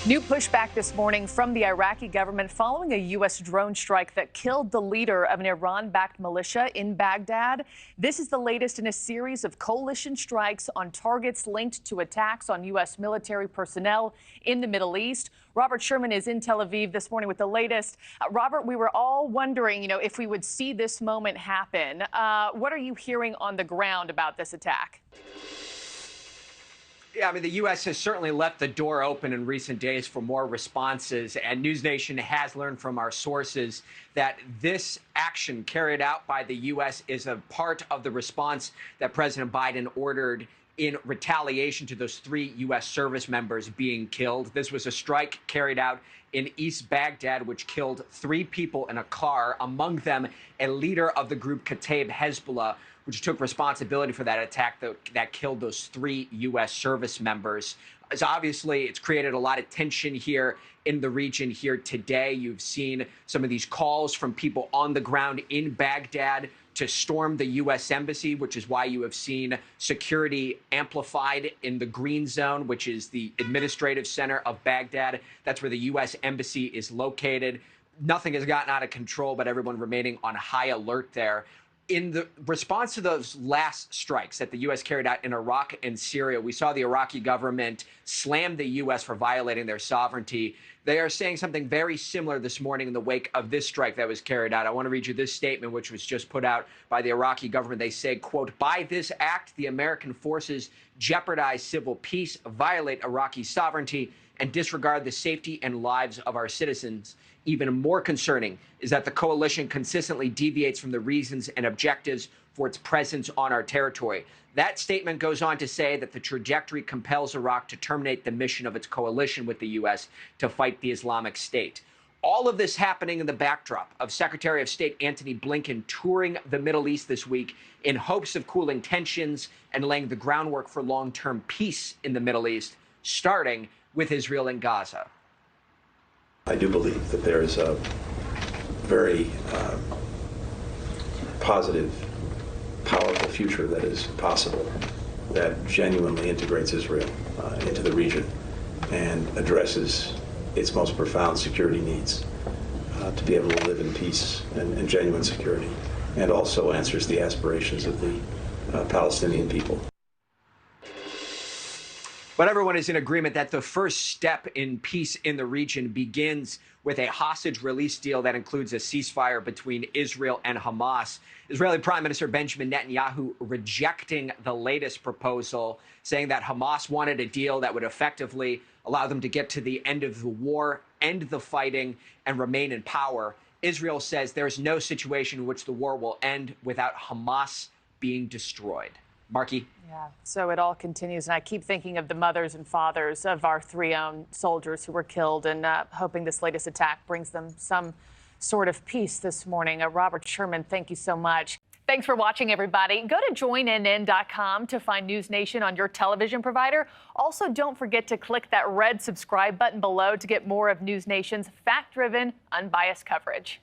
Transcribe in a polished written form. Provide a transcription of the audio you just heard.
New pushback this morning from the Iraqi government following a U.S. drone strike that killed the leader of an Iran-backed militia in Baghdad. This is the latest in a series of coalition strikes on targets linked to attacks on U.S. military personnel in the Middle East. Robert Sherman is in Tel Aviv this morning with the latest. Robert, we were all wondering, if we would see this moment happen. What are you hearing on the ground about this attack? Yeah, the U.S. has certainly left the door open in recent days for more responses, and NewsNation has learned from our sources that this action carried out by the U.S. is a part of the response that President Biden ordered in retaliation to those 3 U.S. service members being killed. This was a strike carried out in East Baghdad, which killed 3 people in a car, among them a leader of the group Kataib Hezbollah, which took responsibility for that attack that killed those 3 U.S. service members. So obviously, it's created a lot of tension here in the region here today. You've seen some of these calls from people on the ground in Baghdad to storm the U.S. embassy, which is why you have seen security amplified in the Green Zone, which is the administrative center of Baghdad. That's where the U.S. embassy is located. Nothing has gotten out of control, but everyone remaining on high alert there. In the response to those last strikes that the U.S. carried out in Iraq and Syria, we saw the Iraqi government slam the U.S. for violating their sovereignty. They are saying something very similar this morning in the wake of this strike that was carried out. I want to read you this statement, which was just put out by the Iraqi government. They say, quote, "By this act, the American forces jeopardize civil peace, violate Iraqi sovereignty, and disregard the safety and lives of our citizens. Even more concerning is that the coalition consistently deviates from the reasons and objectives for its presence on our territory." That statement goes on to say that the trajectory compels Iraq to terminate the mission of its coalition with the U.S. to fight the Islamic State. All of this happening in the backdrop of Secretary of State Antony Blinken touring the Middle East this week in hopes of cooling tensions and laying the groundwork for long-term peace in the Middle East, starting with Israel and Gaza. I do believe that there is a very positive, powerful future that is possible that genuinely integrates Israel into the region and addresses its most profound security needs to be able to live in peace and genuine security, and also answers the aspirations of the Palestinian people. But everyone is in agreement that the first step in peace in the region begins with a hostage release deal that includes a ceasefire between Israel and Hamas. Israeli Prime Minister Benjamin Netanyahu rejecting the latest proposal, saying that Hamas wanted a deal that would effectively allow them to get to the end of the war, end the fighting, and remain in power. Israel says there's no situation in which the war will end without Hamas being destroyed. Markie? Yeah, so it all continues. And I keep thinking of the mothers and fathers of our 3 own soldiers who were killed, and hoping this latest attack brings them some sort of peace this morning. Robert Sherman, thank you so much. Thanks for watching, everybody. Go to joinnn.com to find NewsNation on your television provider. Also, don't forget to click that red subscribe button below to get more of NewsNation's fact-driven, unbiased coverage.